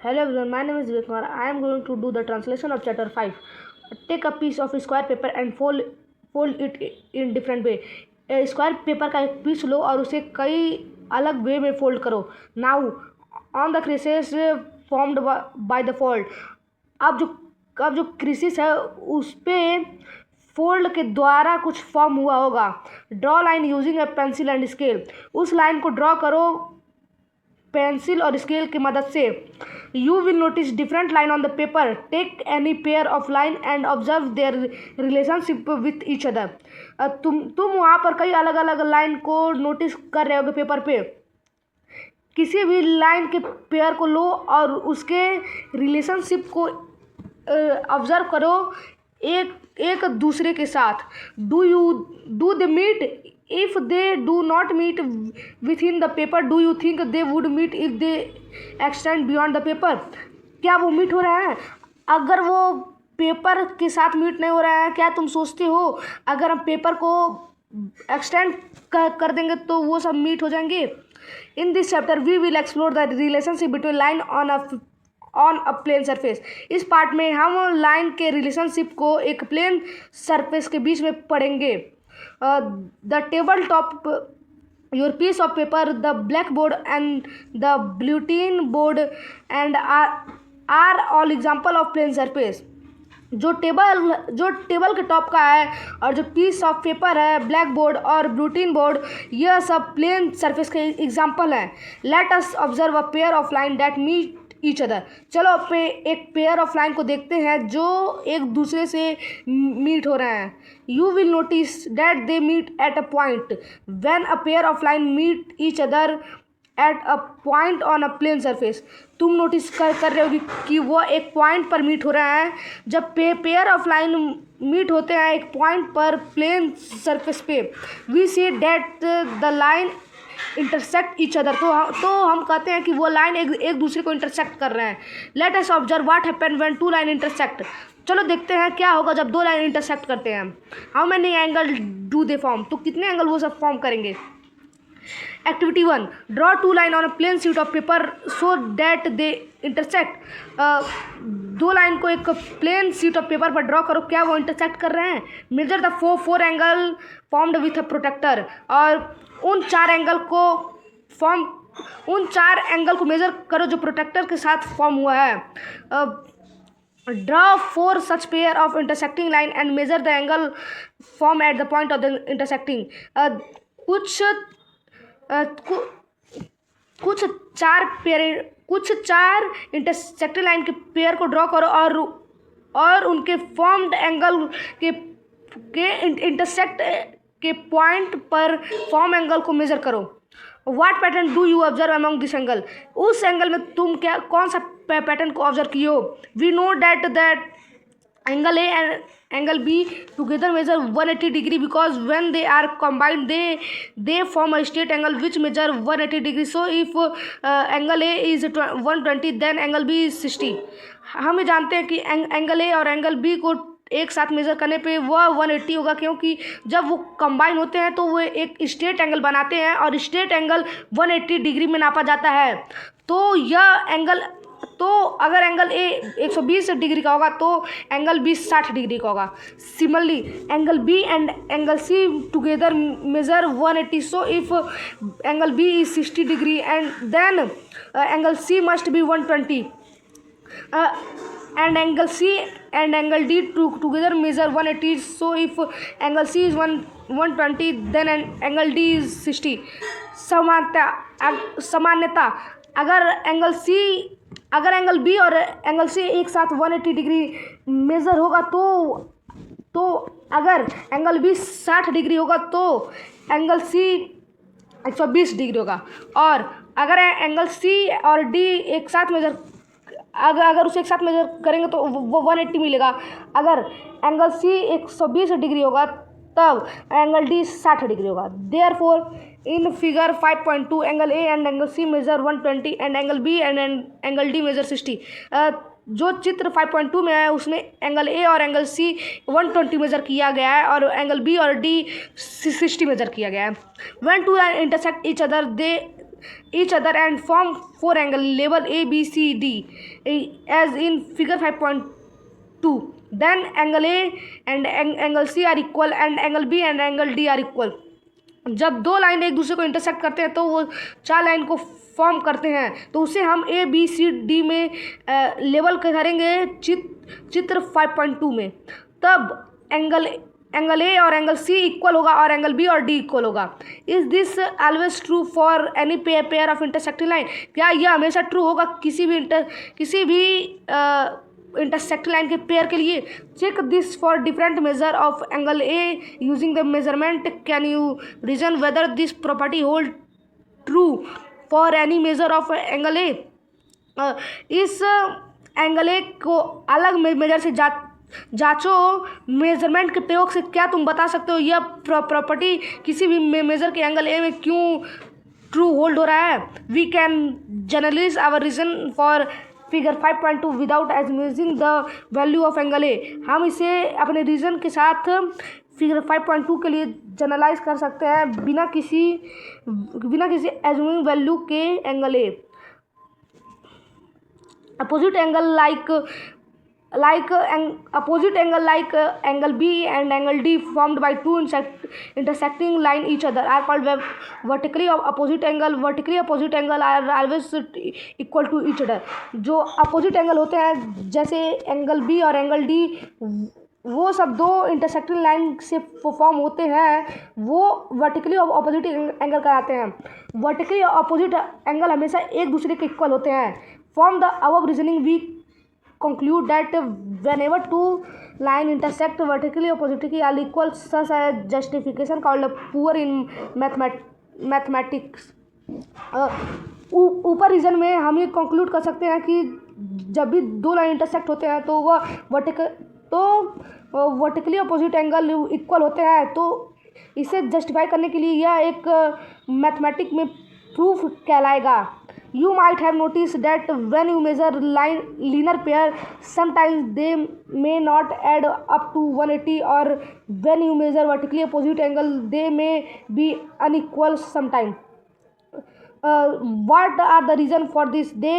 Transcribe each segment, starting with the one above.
Hello everyone, my name is Vivek Kumar. I am going to do the translation of chapter 5. Take a piece of square paper and fold it in different way. Square paper का एक piece लो और उसे कई अलग वे में fold करो. Now on the creases formed by the fold. अब जो क्रिसिस है उस पे फोल्ड के द्वारा कुछ फॉर्म हुआ होगा. Draw line using a pencil and scale. उस लाइन को ड्रॉ करो पेंसिल और स्केल की मदद से. You will notice different line on the paper. Take any pair of line and observe their relationship with each other. तुम वहाँ पर कई अलग अलग लाइन को नोटिस कर रहे होगे पेपर पे. किसी भी लाइन के पेयर को लो और उसके रिलेशनशिप को ऑब्जर्व करो एक दूसरे के साथ. Do they meet? If they do not meet within the paper, do you think they would meet if they extend beyond the paper? क्या वो मीट हो रहा है? अगर वो पेपर के साथ मीट नहीं हो रहा है, क्या तुम सोचते हो अगर हम पेपर को एक्सटेंड कर देंगे तो वो सब मीट हो जाएंगे? In this chapter we will explore the relationship between line on a plane surface. इस पार्ट में हम लाइन के रिलेशनशिप को एक प्लेन सरफेस के बीच में पढ़ेंगे. The tabletop, your piece of paper, the blackboard and the bulletin board and are all example of plane surface. जो टेबल के टॉप का है और जो पीस ऑफ पेपर है, ब्लैक बोर्ड और ब्लूटिन बोर्ड, यह सब प्लेन सरफेस के एग्जाम्पल हैं. Let us observe a pair of line that meet each other. चलो एक पेयर ऑफ लाइन को देखते हैं जो एक दूसरे से मीट हो रहे हैं. You will notice that they meet at a point. When a pair of line meet each other at a point on a plane surface. तुम नोटिस कर रहे हो कि वो एक पॉइंट पर मीट हो रहा है. जब पेयर ऑफ लाइन मीट होते हैं एक पॉइंट पर प्लेन सरफेस पे, we see that the line intersect each other. तो हम कहते हैं कि वो लाइन एक दूसरे को इंटरसेक्ट कर रहे हैं. Let us observe what happen when two line intersect. चलो देखते हैं क्या होगा जब दो लाइन इंटरसेक्ट करते हैं. How many angle do they form. तो कितने एंगल वो सब फॉर्म करेंगे. Activity 1. Draw two line on a plane sheet of paper so that they intersect. दो लाइन को एक प्लेन शीट ऑफ पेपर पर ड्रॉ करो, क्या वो इंटरसेक्ट कर रहे हैं. Measure the four angle formed with a protractor. और उन चार एंगल को मेजर करो जो प्रोटेक्टर के साथ फॉर्म हुआ है. Draw 4 such pair of intersecting line and measure the angle form at the point of the intersecting. कुछ चार इंटरसेक्टिंग लाइन के पेयर को ड्रॉ करो और उनके फॉर्म्ड एंगल के इंटरसेक्ट के पॉइंट पर फॉर्म एंगल को मेजर करो. What pattern do you observe among this angle. उस एंगल में तुम कौन सा पैटर्न को ऑब्जर्व किए हो. We know that angle A and angle B together measure 180 degree because when they are combined they form a straight angle which measure 180 degree. So if angle A is 120 then angle B is 60. हम ये जानते हैं कि angle A और angle B को एक साथ measure करने पे वह 180 होगा, क्योंकि जब वो कंबाइन होते हैं तो वो एक स्ट्रेट एंगल बनाते हैं और स्ट्रेट एंगल 180 डिग्री में नापा जाता है. तो अगर एंगल ए 120 डिग्री का होगा तो एंगल बी 60 डिग्री का होगा. Similarly angle B and angle C together measure 180. So if angle B is 60 degree and then angle C must be 120. and angle C and angle D together measure 180. So if angle C is 120 then angle D is 60. सामान्यता अगर angle B और angle C एक साथ 180 degree measure होगा तो अगर angle B 60 degree होगा तो एंगल सी 120 डिग्री होगा. और अगर एंगल सी और डी एक साथ मेजर अगर उसे एक साथ मेजर करेंगे तो वो 180 मिलेगा. अगर एंगल सी 120 डिग्री होगा तब एंगल डी 60 डिग्री होगा. Therefore in figure 5.2 angle A and angle C measure 120 and angle B and angle D measure 60. जो चित्र 5.2 में है उसमें एंगल ए और एंगल सी 120 मेजर किया गया है और एंगल बी और डी 60 मेजर किया गया है. When two intersect each other they each other and form four angle label A, B, C, D as in figure 5.2. Then angle A and angle C are equal and angle B and angle D are equal. जब दो line एक दूसरे को intersect करते हैं तो वो चार लाइन को फॉर्म करते हैं, तो उसे हम ए बी सी डी में लेबल करेंगे चित्र 5.2 में. तब एंगल ए और एंगल सी इक्वल होगा और एंगल बी और डी इक्वल होगा. Is this always true for any pair of intersecting line? क्या यह हमेशा ट्रू होगा किसी भी इंटरसेक्टिंग लाइन के पेयर के लिए? Check this for different measure of angle A using the measurement. Can you reason whether this property hold true for any measure of angle A? इस एंगल ए को अलग मेजर से जांचो. मेजरमेंट के प्रयोग से क्या तुम बता सकते हो यह प्रॉपर्टी किसी भी मेजर के एंगल ए में क्यों ट्रू होल्ड हो रहा है? We can generalise our reason for figure 5.2 without assuming the value of angle A. हम इसे अपने रीजन के साथ फिगर 5.2 के लिए जनरलाइज कर सकते हैं बिना किसी एज्यूमिंग वैल्यू के angle A. Opposite angle like angle B and angle D formed by two intersecting line each other are called vertically opposite angle. Vertically opposite angle are always equal to each other. जो opposite angle होते हैं जैसे angle B और angle D, वो सब दो intersecting line से form होते हैं, वो वर्टिकली ऑपोजिट एंगल कहलाते हैं. वर्टिकली ऑपोजिट एंगल हमेशा एक दूसरे के इक्वल होते हैं. From the above reasoning we conclude that whenever two line intersect vertically oppositely are equal, such a justification called poor in mathematics. ऊपर रीजन में हम ये कंक्लूड कर सकते हैं कि जब भी दो लाइन इंटरसेक्ट होते हैं तो वह वर्टिकली अपोजिट एंगल इक्वल होते हैं. तो इसे जस्टिफाई करने के लिए यह एक मैथमेटिक में प्रूफ कहलाएगा. You might have noticed that when you measure linear pair, sometimes they may not add up to 180, or when you measure vertically opposite angle, they may be unequal sometimes. What are the reason for this? They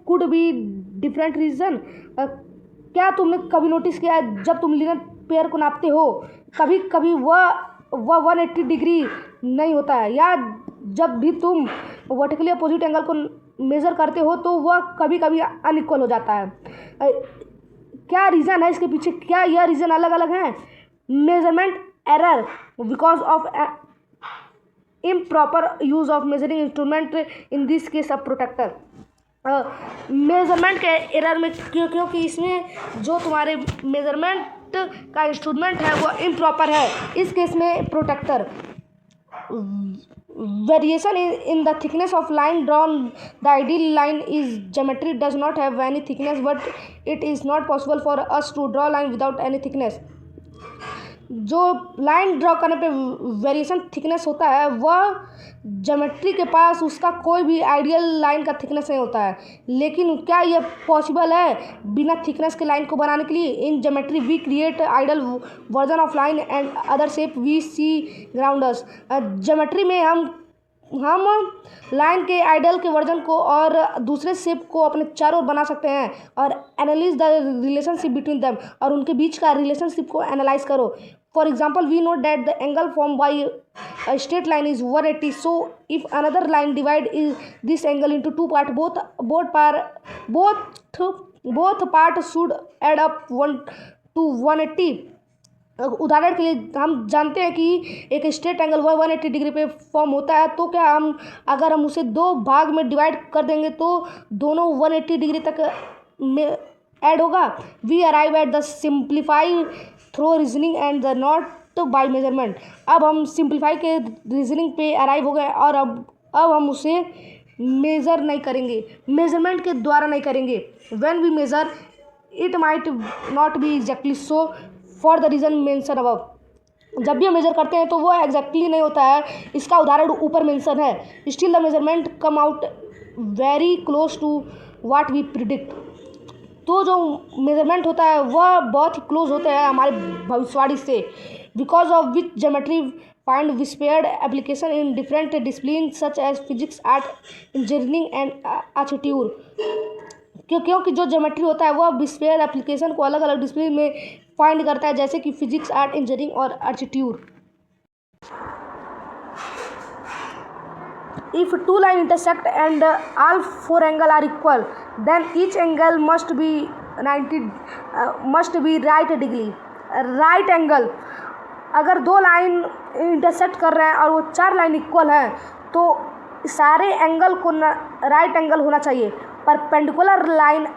could be different reason. क्या तुमने कभी notice किया है जब तुम linear pair को नापते हो कभी कभी वह 180 डिग्री नहीं होता है, या जब भी तुम वर्टिकली अपोजिट एंगल को मेज़र करते हो तो वह कभी कभी अनइक्वल हो जाता है. क्या रीज़न है इसके पीछे? क्या यह रीज़न अलग अलग हैं? Measurement error because of improper use of measuring instrument, in this case of protractor. Measurement के एरर में क्योंकि इसमें जो तुम्हारे मेजरमेंट का इंस्ट्रूमेंट है वो इम्प्रॉपर है, इस केस में protector. Variation in the thickness of line drawn. The ideal line is geometry does not have any thickness, but it is not possible for us to draw line without any thickness. जो line draw करने पे variation thickness होता है वह geometry के पास उसका कोई भी आइडियल लाइन का थिकनेस नहीं होता है. लेकिन क्या यह पॉसिबल है बिना थिकनेस के लाइन को बनाने के लिए? In geometry we create ideal version of line and other shape we see ground us. Geometry में हम लाइन के आइडियल के वर्जन को और दूसरे शेप को अपने चारों ओर बना सकते हैं और analyse the relationship between them, और उनके बीच का रिलेशनशिप को एनालाइज करो. For example, we know that the angle formed by a straight line is 180. So, if another line divide this angle into two parts, both parts should add up 1 to 180. उदाहरण के लिए हम जानते हैं कि एक स्ट्रेट एंगल 180 डिग्री पे form होता है, तो क्या अगर हम उसे दो भाग में डिवाइड कर देंगे तो दोनों 180 डिग्री तक में ऐड होगा. We arrive at the simplify through reasoning and the not by measurement. अब हम सिंप्लीफाई के रीजनिंग पे अराइव हो गए और अब हम उसे मेज़र नहीं करेंगे, मेजरमेंट के द्वारा नहीं करेंगे. When we measure it might not be exactly so for the reason mention above. जब भी हम मेज़र करते हैं तो वो एग्जैक्टली नहीं होता है, इसका उदाहरण ऊपर मेंशन है. Still the measurement come out very close to what we predict. तो जो मेजरमेंट होता है वह बहुत ही क्लोज होता है हमारे भविष्यवाणी से. Because of which geometry find widespread application in different disciplines such as physics, art, engineering and architecture। क्योंकि जो ज्योमेट्री होता है वह विस्फेयर एप्लीकेशन को अलग अलग डिसिप्लिन में फाइंड करता है, जैसे कि फिजिक्स, आर्ट, इंजीनियरिंग और architecture. If two lines intersect and all four angles are equal, then each angle must be right degree. Right angle, अगर दो लाइन इंटरसेक्ट कर रहे हैं और वो चार लाइन इक्वल हैं तो सारे एंगल को राइट एंगल होना चाहिए। Perpendicular line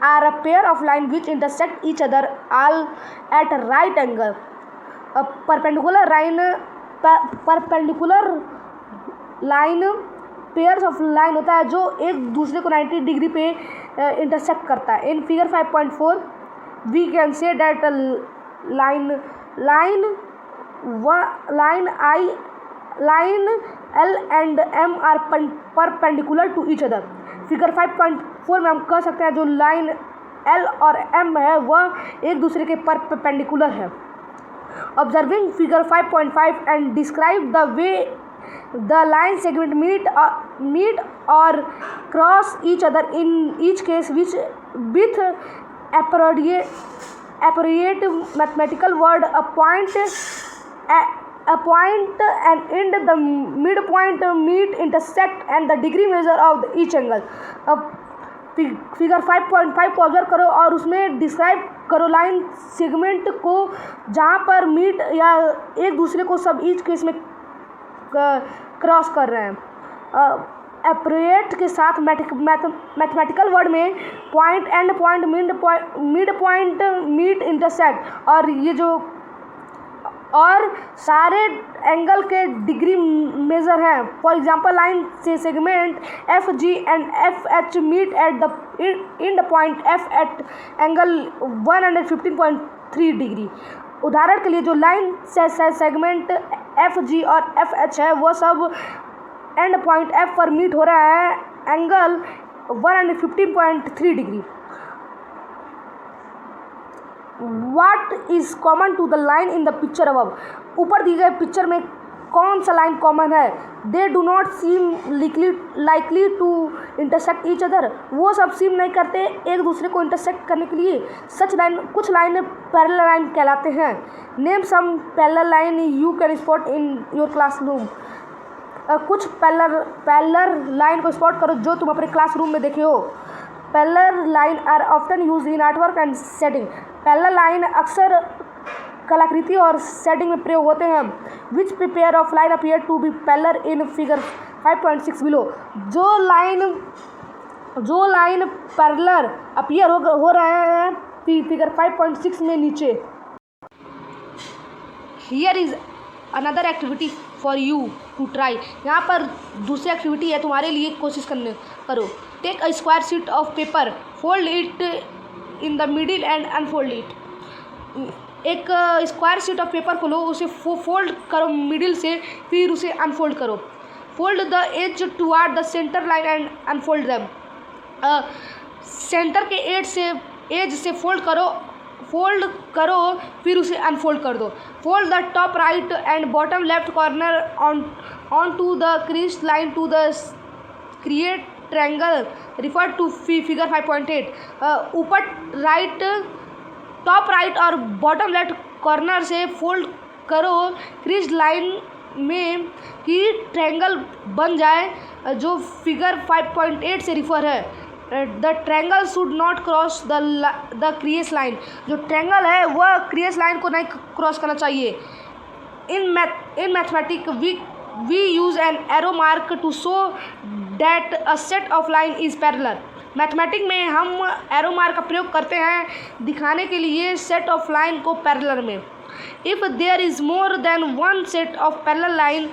are a pair of line which intersect each other all at right angle. Perpendicular line pairs of line होता है जो एक दूसरे को 90 डिग्री पे इंटरसेक्ट करता है। In figure 5.4 we can say that line L and M are perpendicular to each other. Figure 5.4 में हम कह सकते हैं जो लाइन L और M है वह एक दूसरे के परपेंडिकुलर है। Observing figure 5.5 and describe the way the line segment meet or cross each other in each case with appropriate mathematical word. A point and end, the midpoint meet, intersect and the degree measure of each angle. Figure 5.5 को observe करो और उसमें describe करो line segment को जहाँ पर meet या एक दूसरे को सब ईच केस में क्रॉस कर रहे हैं। एप्रोप्रिएट के साथ मैथमेटिकल वर्ड में point, end point, mid point, meet, intersect और ये जो और सारे एंगल के डिग्री मेजर हैं। फॉर एग्जांपल लाइन से segment F G and F H meet at the end point F at angle 115.3 degree. उदाहरण के लिए जो लाइन से सेगमेंट एफ जी और एफ एच है वो सब एंड पॉइंट एफ पर मीट हो रहा है angle 115.3 degree. What is common to the line in the picture above? ऊपर दी गए पिक्चर में कौन सा लाइन कॉमन है? They do not seem likely to intersect each other. वो सब सीम नहीं करते एक दूसरे को इंटरसेक्ट करने के लिए। सच लाइन, कुछ लाइन पैरेलल लाइन कहलाते हैं। Name some parallel line you can spot in your classroom. कुछ पैरेलल लाइन को स्पॉट करो जो तुम अपने क्लासरूम में देखे हो। Parallel line are often use in artwork and setting. Parallel line अक्सर कलाकृति और सेटिंग में प्रयोग होते हैं। Which pair of line appear to be parallel in figure 5.6 below. जो लाइन पैरेलल अपीयर हो रहे हैं फिगर 5.6 में नीचे। Here is another activity for you to try. यहाँ पर दूसरी एक्टिविटी है तुम्हारे लिए, कोशिश करो। Take a square sheet of paper, fold it in the middle and unfold it. एक स्क्वायर शीट ऑफ पेपर को लो, उसे फोल्ड करो मिडिल से, फिर उसे अनफोल्ड करो। Fold the edge toward the centre line and unfold them. Centre के एज से फोल्ड करो फिर उसे अनफोल्ड कर दो। Fold the top right and bottom left corner on to the crease line to the create triangle refer to figure 5.8। ऊपर right, top right और bottom left corner से फोल्ड करो क्रीज लाइन में कि ट्रायंगल बन जाए जो फिगर 5.8 से रिफर है। The triangle should not cross the crease line. जो ट्रायंगल है वह क्रिएस लाइन को नहीं क्रॉस करना चाहिए। In mathematics we use an arrow mark to show that a set of line is parallel. Mathematics में हम एरो मार्क का प्रयोग करते हैं दिखाने के लिए सेट ऑफ लाइन को पैरेलल में। If there is more than one set of parallel line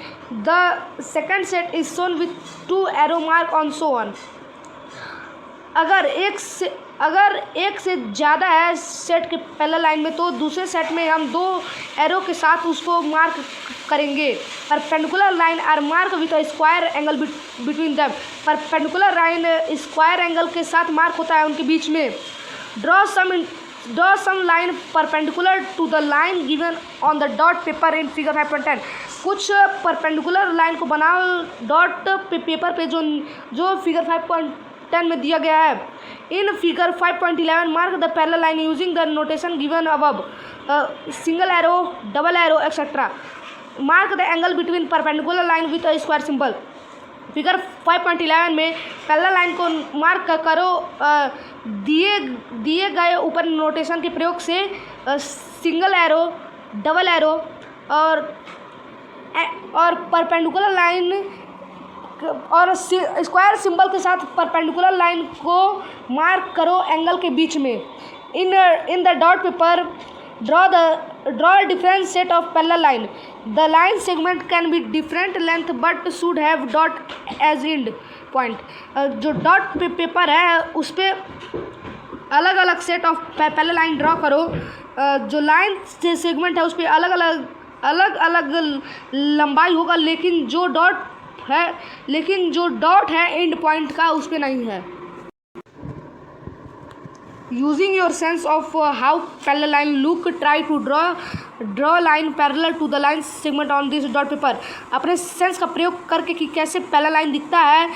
the second set is shown with 2 arrow mark on so on. अगर एक से ज़्यादा है सेट के पैरेलल लाइन में तो दूसरे सेट में हम 2 एरो के साथ उसको मार्क करेंगे। Perpendicular line are mark with a square angle between them. Perpendicular line square angle के साथ मार्क होता है उनके बीच में। Draw some line perpendicular to the line given on the dot paper in figure 5.10। कुछ परपेंडिकुलर लाइन को बनाओ डॉट पेपर पे जो फिगर 5.10 में दिया गया है। In figure 5.11 mark the parallel line using the notation given above, single arrow, double arrow etcetera. Mark the angle between perpendicular line with a square symbol. Figure 5.11 में parallel line को mark करो दिए गए ऊपर नोटेशन के प्रयोग से single arrow, double arrow और परपेंडिकुलर लाइन और स्क्वायर सिंबल के साथ परपेंडिकुलर लाइन को मार्क करो एंगल के बीच में। In the dot paper draw a different set of parallel line. The line segment can be different length but should have dot as end point. जो dot paper है उस पर अलग अलग set of parallel line draw करो। जो line segment है उस पर अलग अलग लंबाई होगा, लेकिन जो डॉट है एंड पॉइंट का उस पर नहीं है। Using your sense of how parallel line look, try to draw line parallel to the line segment on this dot paper. अपने सेंस का प्रयोग करके कि कैसे पैरेलल लाइन दिखता है,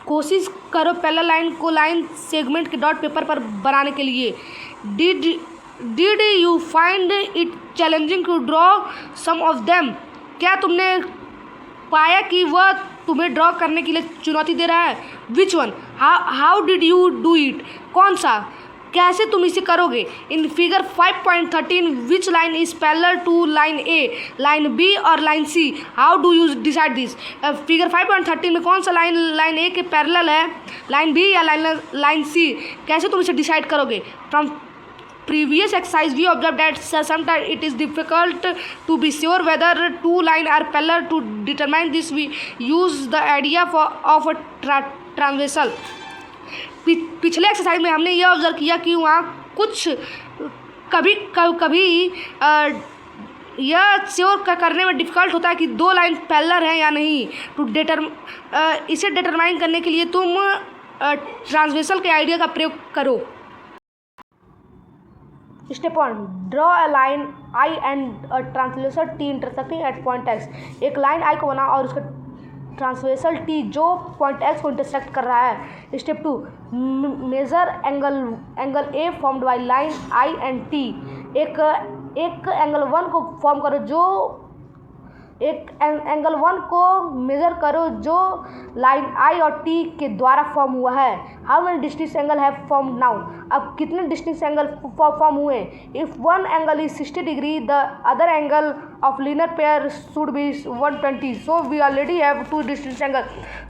कोशिश करो पैरेलल लाइन को लाइन सेगमेंट के डॉट पेपर पर बनाने के लिए। Did you find it challenging to draw some of them? क्या तुमने पाया कि वह तुम्हें ड्रॉ करने के लिए चुनौती दे रहा है? Which one? How did you do it? कौन सा? कैसे तुम इसे करोगे? In figure 5.13 which line is parallel to line A, line B और line C? How do you decide this? Figure 5.13 में कौन सा लाइन ए के पैरेलल है, लाइन बी या लाइन सी? कैसे तुम इसे डिसाइड करोगे? From previous exercise we observed that sometimes it is difficult to be sure whether two lines are parallel. To determine this we use the idea of a transversal. पिछले exercise में हमने यह observe किया कि वहाँ कुछ कभी यह श्योर करने में डिफ़िकल्ट होता है कि दो लाइन पैरेलल हैं या नहीं। इसे डिटरमाइन करने के लिए तुम ट्रांसवर्सल के आइडिया का प्रयोग करो। Step 1, draw a line I and transversal T intersecting at point X. एक लाइन आई को बनाओ और उसका ट्रांसवर्सल टी जो पॉइंट एक्स को इंटरसेक्ट कर रहा है। Step 2, measure angle A formed by line I and T. एक एंगल 1 को फॉर्म करो एक एंगल 1 को मेज़र करो जो लाइन आई और टी के द्वारा फॉर्म हुआ है। How many distance angle have form now? अब कितने डिस्टेंस एंगल फॉर्म हुए? If one angle is 60 degree the other angle of linear pair should be 120, so we already have two distance angle,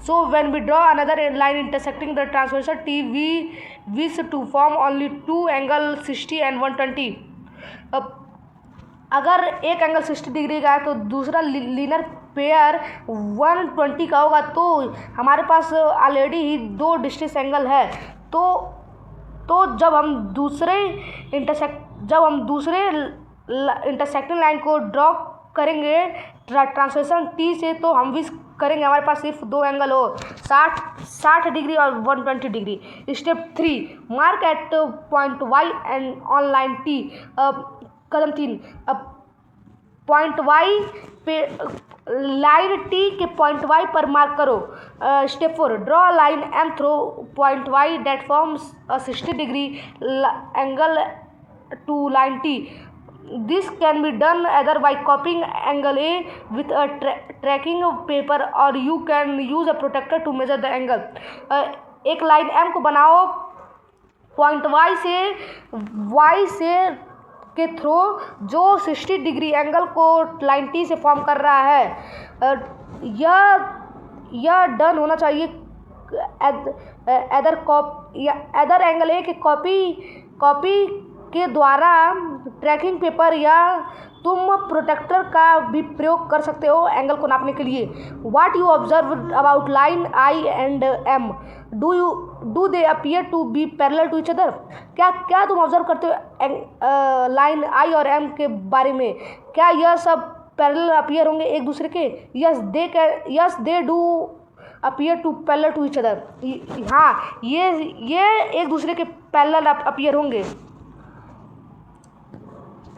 so when we draw another line intersecting the transversal T we wish to form only two angle 60 and 120। अब अगर एक angle 60 degree का है तो दूसरा linear pair 120 का होगा, तो हमारे पास ऑलरेडी ही दो डिस्टेंस एंगल है। तो जब हम दूसरे इंटरसेक्टिंग लाइन को ड्रॉ करेंगे ट्रांसवर्सल टी से, तो हम विश करेंगे हमारे पास सिर्फ दो एंगल हो, 60 डिग्री और 120 degree. Step 3, mark at point Y and on line T. कदम 3, पॉइंट वाई पे लाइन टी के पॉइंट वाई पर मार्क करो। Step 4, draw line M through point Y that forms 60 degree angle to line T. This can be done either by copying angle A with a tracking paper or you can use a protractor to measure the angle. एक line M को बनाओ point Y से के throw जो 60 degree angle को line T से form कर रहा है। यह डन होना चाहिए अदर एंगल A के कॉपी के द्वारा ट्रैकिंग पेपर या तुम प्रोटेक्टर का भी प्रयोग कर सकते हो एंगल को नापने के लिए। What you observe about line I and M? Do they appear to be parallel to each other? क्या तुम ऑब्जर्व करते हो लाइन आई और एम के बारे में? क्या यह सब पैरेलल अपीयर होंगे एक दूसरे के? Yes they do appear to parallel to each other. हाँ, ये एक दूसरे के पैरेलल अपीयर होंगे।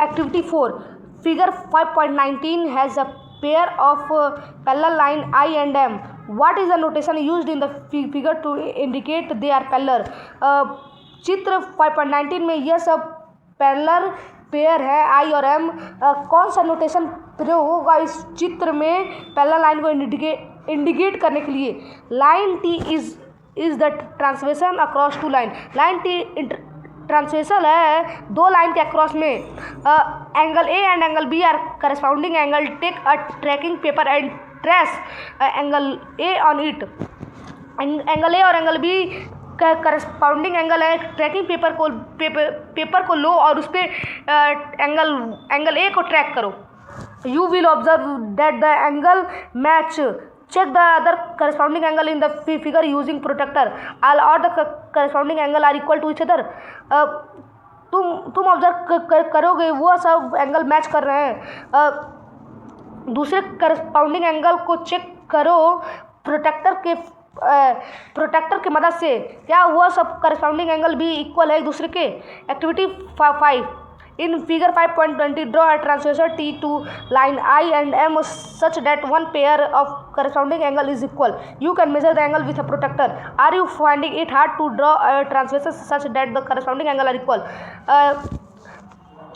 Activity 4, figure 5.19 has a pair of parallel line I and M. What is the notation used in the figure to indicate they are parallel? चित्र 5.19 में यह सब पैरेलल पेयर है I और M. कौन सा नोटेशन प्रयोग होगा इस चित्र में पैरेलल लाइन को इंडिकेट करने के लिए? Line T is the translation across two line. Line T translation है दो लाइन के अक्रॉस में. Angle A and angle B are corresponding angle. Take a tracing paper and trace angle A on it. Angle A और angle B का corresponding angle है. Tracing paper को लो और उस पर एंगल A को ट्रैक करो. You will observe that the angle match. Check the other corresponding angle in the figure using protractor. All the corresponding angle are equal to each other. तुम observe करोगे वो सब एंगल मैच कर रहे हैं. दूसरे करस्पाउंडिंग एंगल को चेक करो प्रोटेक्टर की मदद से. क्या वो सब करस्पाउंडिंग एंगल भी इक्वल है एक दूसरे के? Activity 5. In figure 5.20, draw a translation T to line I and M such that one pair of corresponding angle is equal. You can measure the angle with a protractor. Are you finding it hard to draw a translation such that the corresponding angle are equal?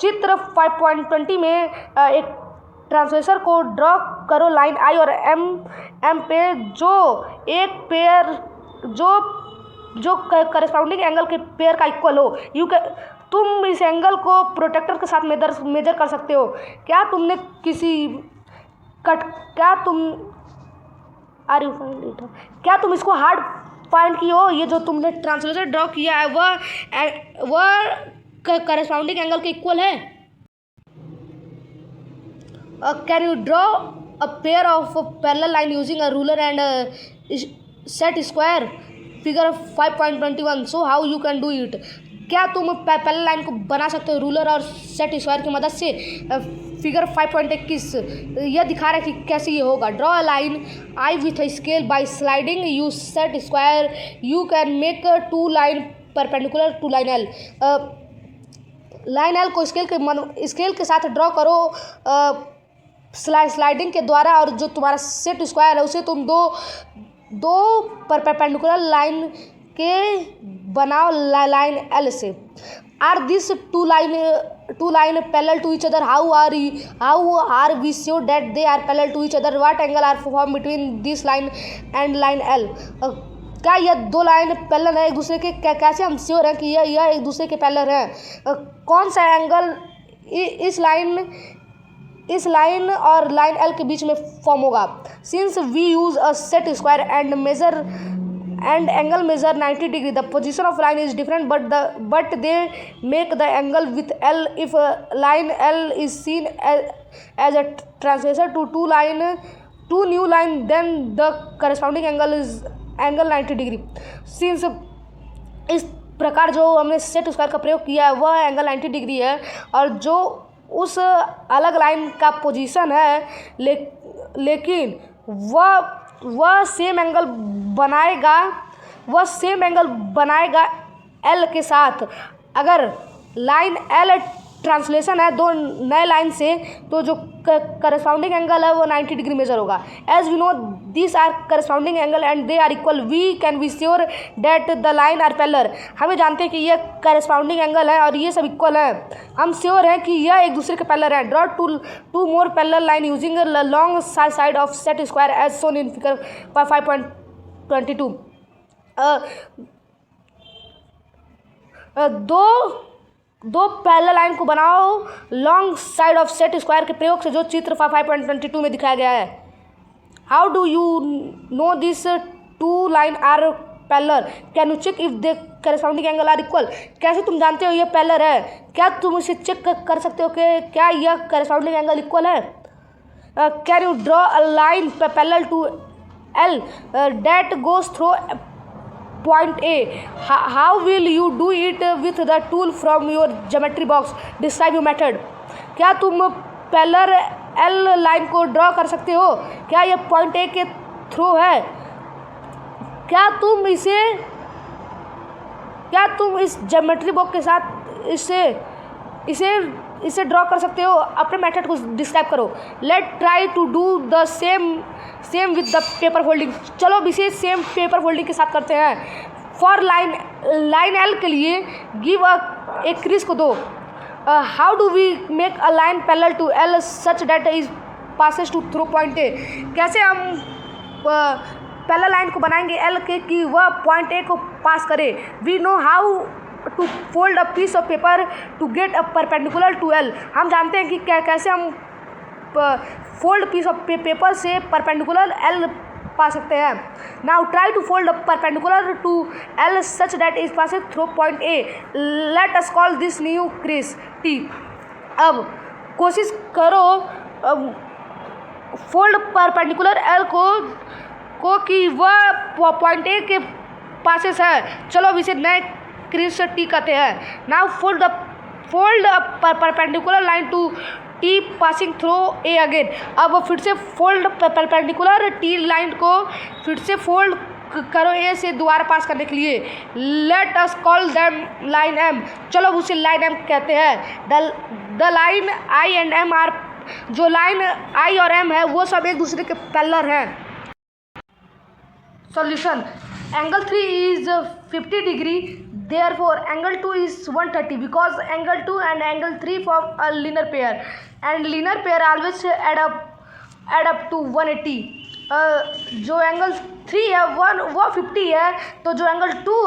चित्र 5.20 में एक translation को draw करो line I और M पे जो एक pair जो करस्पाउंडिंग एंगल के पेयर का इक्वल हो. तुम इस एंगल को प्रोटेक्टर के साथ मेजर कर सकते हो. क्या तुम इसको हार्ड फाइंड की हो? ये जो तुमने ट्रांसलेशन ड्रॉ किया है वह करस्पाउंडिंग एंगल के इक्वल है. Can you draw a pair of parallel line using a ruler and set square? Figure 5.21. So how you can do it? क्या तुम पैरेलल लाइन को बना सकते हो रूलर और सेट स्क्वायर की मदद से? फिगर 5.21 यह दिखा रहा है कि कैसे ये होगा. Draw a line I with a scale by sliding you set square. You can make two line perpendicular to line L. Line L को स्केल के साथ ड्रॉ करो स्लाइडिंग के द्वारा, और जो तुम्हारा सेट स्क्वायर है उसे तुम दो परपेंडिकुलर लाइन के बनाओ लाइन एल से. Are this two line parallel to each other? How are we sure that they are parallel to each other? What angle are form between this line and line L? क्या यह दो line parallel है एक दूसरे के? कैसे हम sure हैं कि यह एक दूसरे के पैरेलल हैं? कौन सा एंगल इस लाइन और लाइन एल के बीच में फॉर्म होगा? Since we use a set square and angle measure 90 degree, the position of line is different but they make the angle with L. If line L is seen as a translation to two new line, then the corresponding angle is angle 90 degree. Since इस प्रकार जो हमने set square का प्रयोग किया है वह angle 90 degree है, और जो उस अलग लाइन का पोजीशन है लेकिन वह सेम एंगल बनाएगा एल के साथ. अगर लाइन एल ट्रांसलेशन है दो नए लाइन से, तो जो करस्पाउंडिंग एंगल है वो 90 डिग्री मेजर होगा. As we know this are corresponding angle and they are equal, we can be sure that the line are parallel. हमें जानते हैं कि ये करस्पाउंडिंग एंगल है और ये सब इक्वल है. हम श्योर हैं कि यह एक दूसरे के पैरेलल है. Draw two more parallel line using long side of set square as shown in figure 5.22. दो पैरेलल लाइन को बनाओ long side of set square के प्रयोग से, जो चित्र 5.22 में दिखाया गया है. How do you know this two line are parallel? Can you check if the corresponding angle are equal? कैसे तुम जानते हो ये पैरेलल है? क्या तुम इसे चेक कर सकते हो कि क्या यह करस्पाउंडिंग एंगल इक्वल है? Can you draw a line parallel to L that goes through point A? How will you do it with the tool from your geometry box? Describe your method. क्या तुम parallel L line को draw कर सकते हो? क्या यह point A के through है? क्या तुम इस ज्योमेट्री बॉक्स के साथ इसे इसे ड्रॉ कर सकते हो, अपने मेथड को डिस्क्राइब करो। Let try to do the same with the paper folding. चलो अब इसे सेम पेपर फोल्डिंग के साथ करते हैं। फॉर लाइन एल के लिए गिव एक क्रीज को दो। How do we make a line parallel to L such that is passes to through point A. कैसे हम पहला लाइन को बनाएंगे एल के कि वह पॉइंट ए को पास करे। We know how to fold a piece of paper to get a perpendicular to L. हम जानते हैं कि कैसे हम फोल्ड पीस ऑफ पेपर से परपेंडिकुलर एल पा सकते हैं। Now try to fold a perpendicular to L such that is pass through point A. Let us call this new crease T. अब कोशिश करो फोल्ड परपेंडिकुलर एल को कि वह पॉइंट ए के पासेस है। चलो अब इसे नए क्रीज से टी कहते हैं। Now fold perpendicular line to T passing through A again. अब फिर से फोल्ड परपेंडिकुलर टी लाइन को फिर से फोल्ड करो ए से दोबारा पास करने के लिए। Let us call them line M. चलो उसे लाइन एम कहते हैं। The line I and M are. जो लाइन आई और एम है वो सब एक दूसरे के पैरेलल हैं। Solution angle 3 is 50 degree, therefore angle 2 is 130 because angle 2 and angle 3 form a linear pair and linear pair always add up to 180. जो एंगल 3 है वो 50 है, तो जो एंगल 2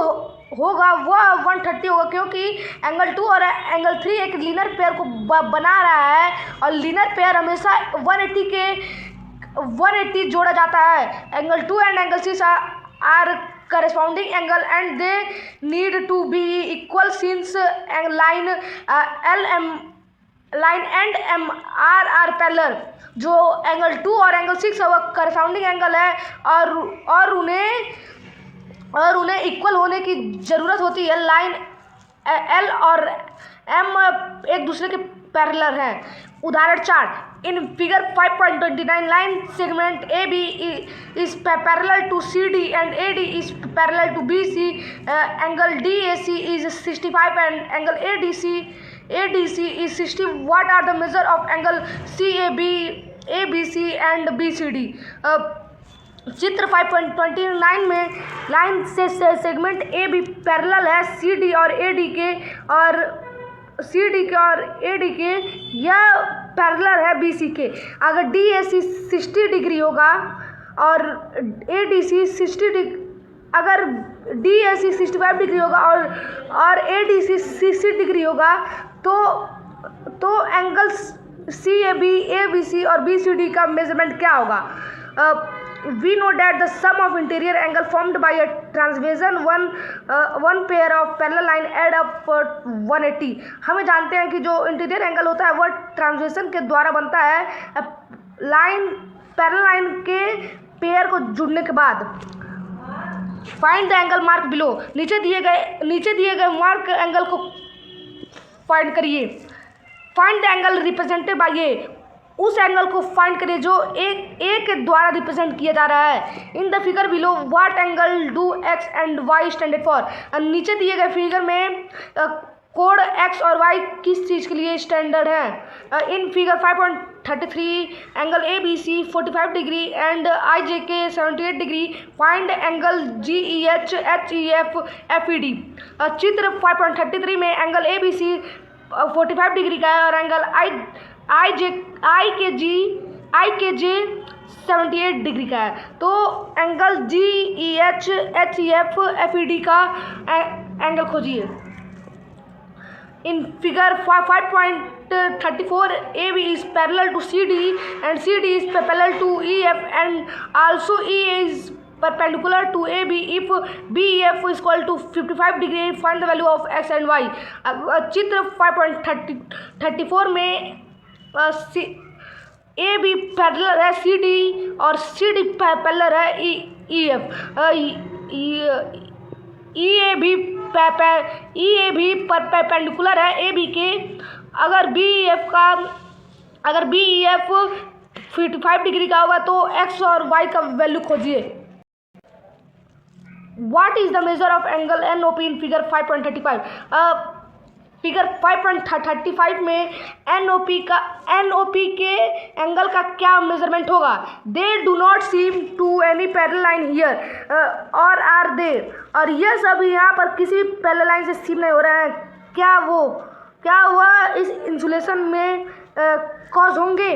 होगा वह 130 होगा, क्योंकि एंगल 2 और एंगल 3 एक लीनियर पेयर को बना रहा है और लीनियर पेयर हमेशा 180 जोड़ा जाता है। Angle 2 and angle 6 are corresponding angle and they need to be equal since line and M are parallel। जो एंगल 2 और एंगल 6 है वह करस्पॉन्डिंग एंगल है और उन्हें इक्वल होने की ज़रूरत होती है। लाइन एल और एम एक दूसरे के पैरेलल हैं। उदाहरण 4, in figure 5.29 line segment A B is parallel to C D and A D is parallel to B C. Angle D A C is 65 and angle A D C is 60। What are the measure of angle C A B C and B C D. चित्र 5.29 में line से segment A B parallel है C D और A D के, और C D के और A D के, यह पैरेलल है बी सी के। अगर डी ए सी 60 डिग्री होगा और ए डी सी 60 डिग्री, अगर डी ए सी 65 डिग्री होगा और ए डी सी 60 डिग्री होगा तो एंगल सी ए बी सी और बी सी डी का मेजरमेंट क्या होगा। We know that the sum of interior angle formed by a transversion one pair of parallel line add up 180। हमें जानते हैं कि जो इंटीरियर एंगल होता है वह ट्रांसवर्सन के द्वारा बनता है पैरेलल लाइन के पेयर को जुड़ने के बाद। Find the angle mark below. नीचे दिए गए मार्क एंगल को फाइंड करिए। Find the angle represented by A. उस एंगल को फाइंड करिए जो ए के द्वारा रिप्रेजेंट किया जा रहा है। In the figure below what angle do X and Y standard for. नीचे दिए गए फिगर में कोड एक्स और वाई किस चीज़ के लिए स्टैंडर्ड है। In figure 5.33 angle A B C 45 degree and I J K 78 degree. Find angle G E H E F E D. चित्र 5.33 में angle A B C 45 degree का है और एंगल आई के जे 78 डिग्री का है। तो angle G E H E F ई डी का एंगल खोजिए। In figure 5.34 A B is parallel to C D and C D is parallel to E F and also E is perpendicular to AB if BEF is equal to 55 degree। find the value of x and y। चित्र 5.34 में A B parallel है C D और C D parallel है ई F. ई ए भी perpendicular है A B के। अगर B E F 55 degree का होगा तो एक्स और वाई का value खोजिए। What is the measure of angle NOP in figure 5.35? Figure 5.35 में NOP के एंगल का क्या मेजरमेंट होगा? They do not seem to any parallel line here or are they, और यह सब यहाँ पर किसी पैरेलल लाइन से सीम नहीं हो रहा है। क्या वह इस इंसुलेशन में कॉज होंगे?